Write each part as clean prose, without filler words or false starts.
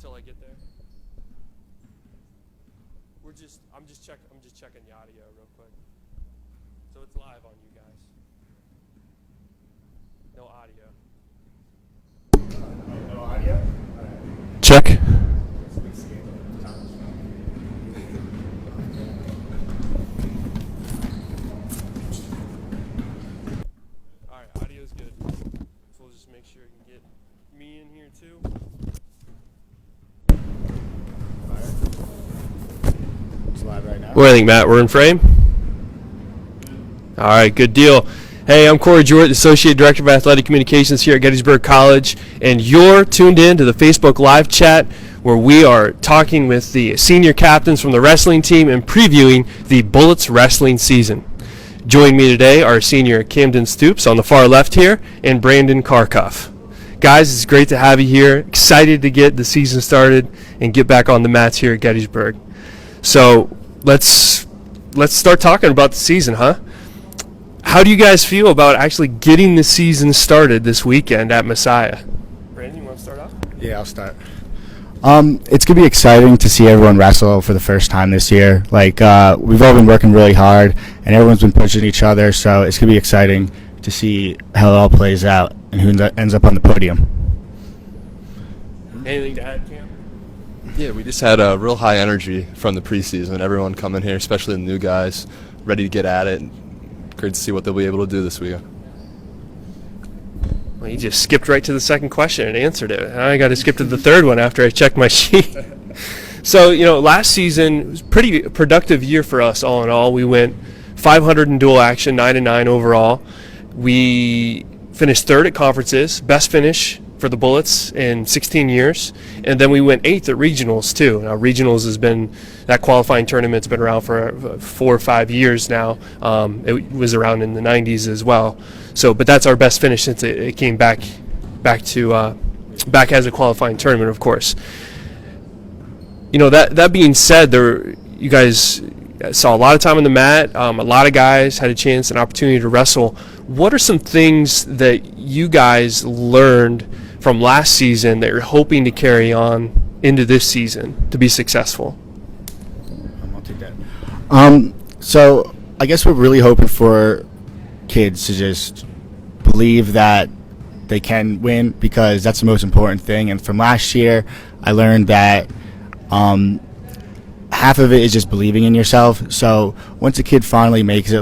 until I get there. I'm just checking the audio real quick. So it's live on you guys. No audio. No audio? Check. Alright, audio's good. So we'll just make sure you can get me in here too. It's live right now. What do you think, Matt? We're in frame? All right, good deal. Hey, I'm Corey Jewett, Associate Director of Athletic Communications here at Gettysburg College, and you're tuned in to the Facebook Live chat where we are talking with the senior captains from the wrestling team and previewing the Bullets wrestling season. Joining me today are senior Camden Stoops on the far left here and Brandon Karkoff. Guys, it's great to have you here. Excited to get the season started and get back on the mats here at Gettysburg. So let's start talking about the season, huh? How do you guys feel about actually getting the season started this weekend at Messiah? Brandon, you want to start off? Yeah, I'll start. It's going to be exciting to see everyone wrestle for the first time this year. We've all been working really hard, and everyone's been pushing each other, so it's going to be exciting to see how it all plays out and who ends up on the podium. Anything to add, Cam? Yeah, we just had a real high energy from the preseason. Everyone coming here, especially the new guys, ready to get at it. Great to see what they'll be able to do this weekend. Well, you just skipped right to the second question and answered it. I got to skip to the third one after I checked my sheet. So, last season was a pretty productive year for us all in all. We went 500 in dual action, 9-9 overall. We finished third at conferences, best finish for the Bullets in 16 years. And then we went 8th at regionals too. Now regionals has been, that qualifying tournament's been around for 4 or 5 years now. It was around in the 90s as well. So, but that's our best finish since it came back as a qualifying tournament, of course. That being said, you guys saw a lot of time on the mat. A lot of guys had a chance, an opportunity to wrestle. What are some things that you guys learned from last season that you're hoping to carry on into this season to be successful? I'll take that. So I guess we're really hoping for kids to just believe that they can win, because that's the most important thing. And from last year, I learned that half of it is just believing in yourself. So once a kid finally makes it to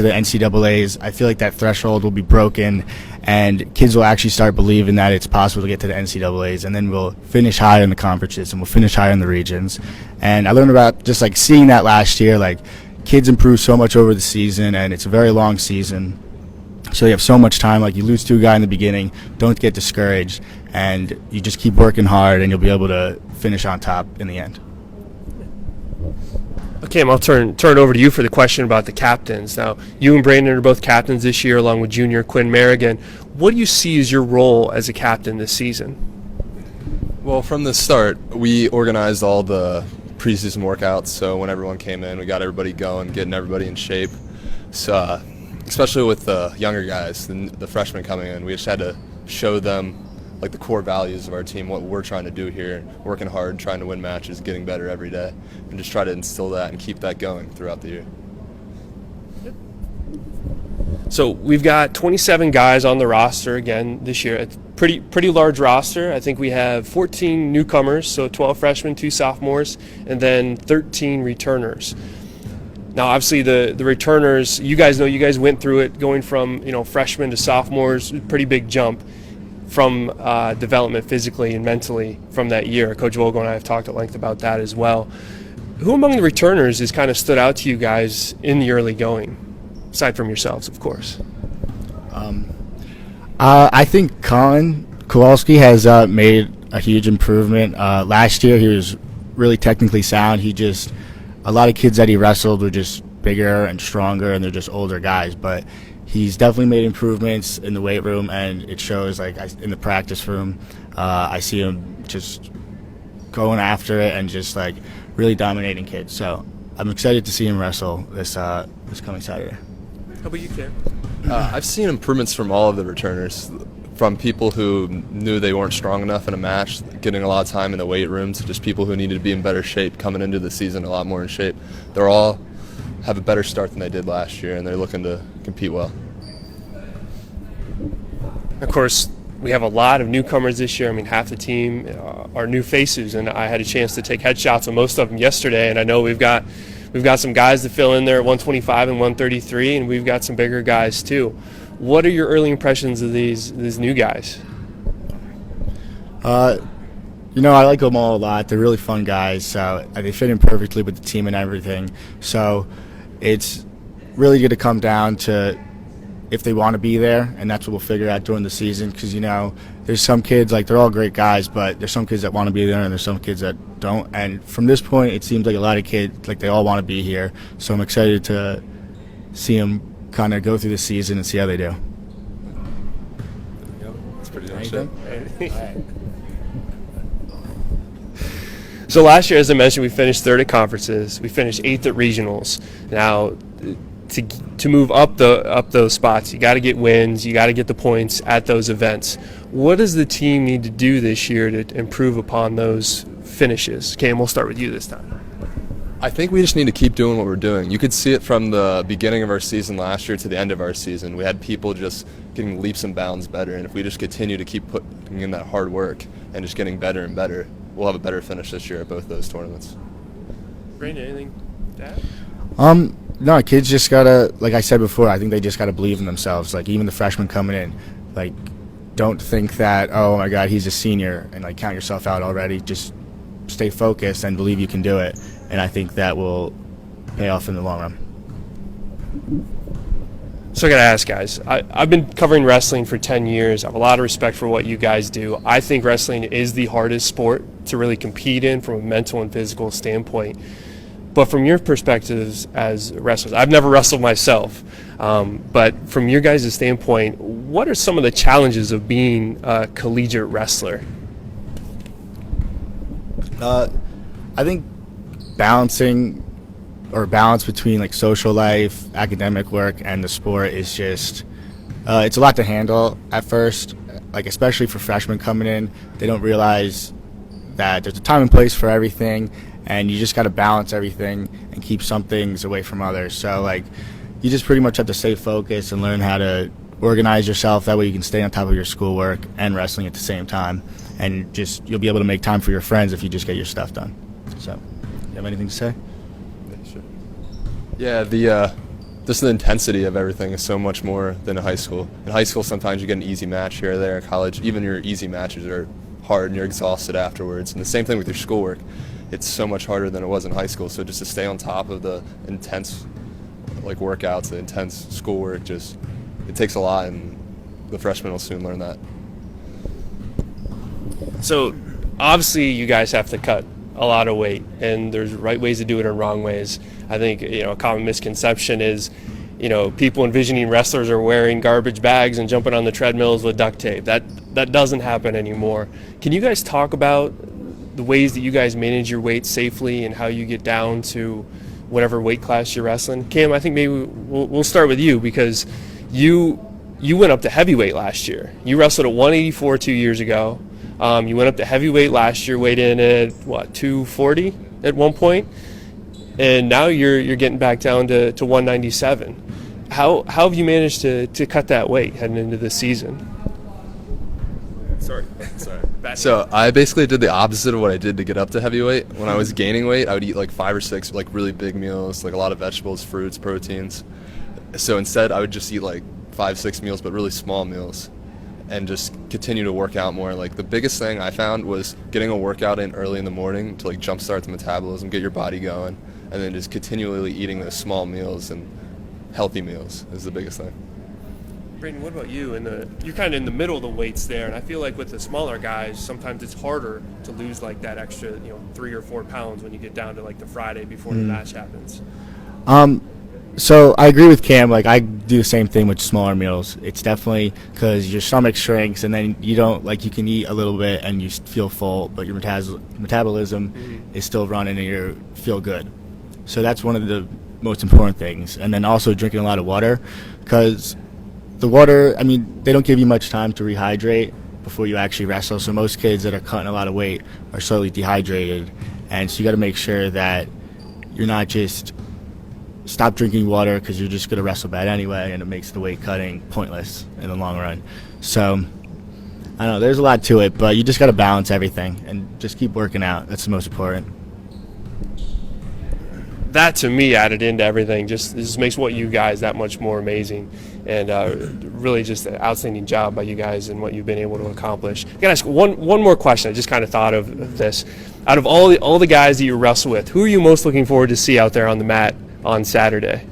the NCAAs, I feel like that threshold will be broken, and kids will actually start believing that it's possible to get to the NCAAs, and then we'll finish higher in the conferences and we'll finish higher in the regions. And I learned about just seeing that last year, kids improve so much over the season, and it's a very long season. So you have so much time. You lose to a guy in the beginning, don't get discouraged, and you just keep working hard, and you'll be able to finish on top in the end. Okay, I'll turn it over to you for the question about the captains. Now, you and Brandon are both captains this year, along with junior Quinn Merrigan. What do you see as your role as a captain this season? Well, from the start, we organized all the preseason workouts, so when everyone came in, we got everybody going, getting everybody in shape. So, especially with the younger guys, the freshmen coming in, we just had to show them the core values of our team, what we're trying to do here, working hard, trying to win matches, getting better every day, and just try to instill that and keep that going throughout the year. So we've got 27 guys on the roster again this year. It's pretty large roster. I think we have 14 newcomers, so 12 freshmen, 2 sophomores, and then 13 returners. Now, obviously, the returners, you guys went through it, going from freshmen to sophomores, pretty big jump from development physically and mentally from that year. Coach Vogel and I have talked at length about that as well. Who among the returners has kind of stood out to you guys in the early going, aside from yourselves, of course? I think Colin Kowalski has made a huge improvement. Last year, he was really technically sound. A lot of kids that he wrestled were just bigger and stronger, and they're just older guys, but he's definitely made improvements in the weight room, and it shows in the practice room. I see him just going after it and just really dominating kids. So I'm excited to see him wrestle this coming Saturday. How about you, Cam? I've seen improvements from all of the returners. from people who knew they weren't strong enough in a match, getting a lot of time in the weight room, to just people who needed to be in better shape coming into the season a lot more in shape. They're all have a better start than they did last year, and they're looking to compete well. Of course, we have a lot of newcomers this year. I mean, half the team are new faces, and I had a chance to take headshots of most of them yesterday, and I know we've got some guys to fill in there at 125 and 133, and we've got some bigger guys too. What are your early impressions of these new guys? I like them all a lot. They're really fun guys, so they fit in perfectly with the team and everything. So it's really going to come down to if they want to be there, and that's what we'll figure out during the season, because, there's some kids, they're all great guys, but there's some kids that want to be there, and there's some kids that don't. And from this point, it seems like a lot of kids, they all want to be here. So I'm excited to see them kind of go through the season and see how they do. That's pretty much it. So last year, as I mentioned, we finished third at conferences. We finished 8th at regionals. Now, to move up those spots, you got to get wins, you got to get the points at those events. What does the team need to do this year to improve upon those finishes? Cam, we'll start with you this time. I think we just need to keep doing what we're doing. You could see it from the beginning of our season last year to the end of our season. We had people just getting leaps and bounds better, and if we just continue to keep putting in that hard work and just getting better and better, we'll have a better finish this year at both those tournaments. Brandon, anything to add? No, kids just gotta, like I said before, I think they just gotta believe in themselves. Even the freshmen coming in, don't think that, oh my God, he's a senior, and count yourself out already. Just stay focused and believe you can do it, and I think that will pay off in the long run. So I gotta ask, guys, I've been covering wrestling for 10 years. I have a lot of respect for what you guys do. I think wrestling is the hardest sport to really compete in from a mental and physical standpoint. But from your perspectives as wrestlers, I've never wrestled myself, but from your guys' standpoint, what are some of the challenges of being a collegiate wrestler? I think balance between social life, academic work, and the sport is just it's a lot to handle at first. Especially for freshmen coming in, they don't realize that there's a time and place for everything, and you just got to balance everything and keep some things away from others. So you just pretty much have to stay focused and learn how to organize yourself. That way you can stay on top of your schoolwork and wrestling at the same time, and you'll be able to make time for your friends if you just get your stuff done. So, you have anything to say? Yeah, sure. Yeah, just the intensity of everything is so much more than in high school. In high school, sometimes you get an easy match here or there. In college, even your easy matches are hard and you're exhausted afterwards. And the same thing with your schoolwork. It's so much harder than it was in high school. So just to stay on top of the intense workouts, the intense schoolwork, it takes a lot, and the freshmen will soon learn that. So obviously you guys have to cut a lot of weight, and there's right ways to do it and wrong ways. I think a common misconception is people envisioning wrestlers are wearing garbage bags and jumping on the treadmills with duct tape. That doesn't happen anymore. Can you guys talk about the ways that you guys manage your weight safely and how you get down to whatever weight class you're wrestling? Cam, I think maybe we'll start with you, because you went up to heavyweight last year. You wrestled at 184 2 years ago. You went up to heavyweight last year, weighed in at 240 at one point, and now you're getting back down to 197. How have you managed to cut that weight heading into the season? Sorry. So I basically did the opposite of what I did to get up to heavyweight. When I was gaining weight, I would eat 5 or 6 really big meals, a lot of vegetables, fruits, proteins. So instead, I would just eat 5, 6 meals, but really small meals, and just continue to work out more. The biggest thing I found was getting a workout in early in the morning to jumpstart the metabolism, get your body going, and then just continually eating those small meals and healthy meals is the biggest thing. Brayden, what about you? You're kind of in the middle of the weights there, and I feel like with the smaller guys, sometimes it's harder to lose that extra 3 or 4 pounds when you get down to the Friday before the match happens. So I agree with Cam. I do the same thing with smaller meals. It's definitely because your stomach shrinks, and then you don't you can eat a little bit and you feel full, but your metabolism is still running and you feel good. So that's one of the most important things. And then also drinking a lot of water, because the water, I mean, they don't give you much time to rehydrate before you actually wrestle. So most kids that are cutting a lot of weight are slowly dehydrated. And so you got to make sure that you're not just stop drinking water because you're just going to wrestle bad anyway, and it makes the weight cutting pointless in the long run. So, I don't know, there's a lot to it, but you just got to balance everything and just keep working out. That's the most important. That to me added into everything. Just makes what you guys that much more amazing, and really just an outstanding job by you guys and what you've been able to accomplish. I gotta ask one more question. I just kind of thought of this. Out of all the guys that you wrestle with, who are you most looking forward to see out there on the mat on Saturday?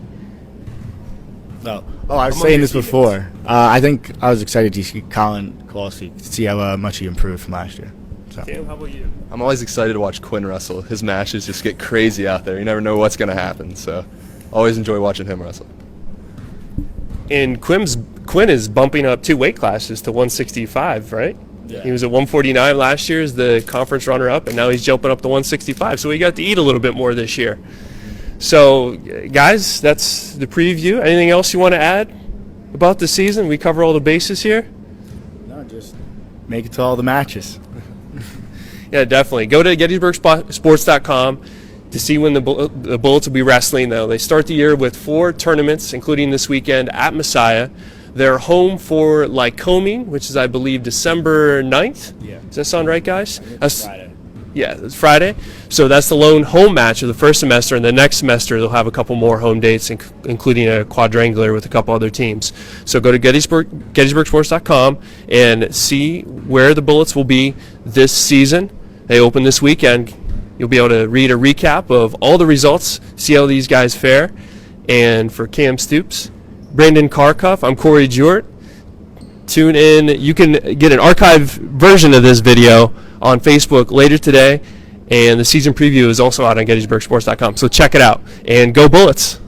I was saying this before. I think I was excited to see Colin Kowalski, to see how much he improved from last year. So. Sam, how about you? I'm always excited to watch Quinn wrestle. His matches just get crazy out there. You never know what's going to happen, so always enjoy watching him wrestle. And Quinn is bumping up 2 weight classes to 165, right? Yeah. He was at 149 last year as the conference runner-up, and now he's jumping up to 165. So he got to eat a little bit more this year. So, guys, that's the preview. Anything else you want to add about the season? We cover all the bases here? No, just make it to all the matches. Yeah, definitely. Go to GettysburgSports.com to see when the Bullets will be wrestling. Though they start the year with 4 tournaments, including this weekend at Messiah. They're home for Lycoming, which is, I believe, December 9th. Yeah. Does that sound right, guys? That's Friday. Yeah, it's Friday. So that's the lone home match of the first semester, and the next semester they'll have a couple more home dates, including a quadrangular with a couple other teams. So go to GettysburgSports.com and see where the Bullets will be this season. They open this weekend. You'll be able to read a recap of all the results, see how these guys fare. And for Cam Stoops, Brandon Karkoff, I'm Corey Jewett. Tune in. You can get an archived version of this video on Facebook later today, and the season preview is also out on GettysburgSports.com. So check it out, and go Bullets!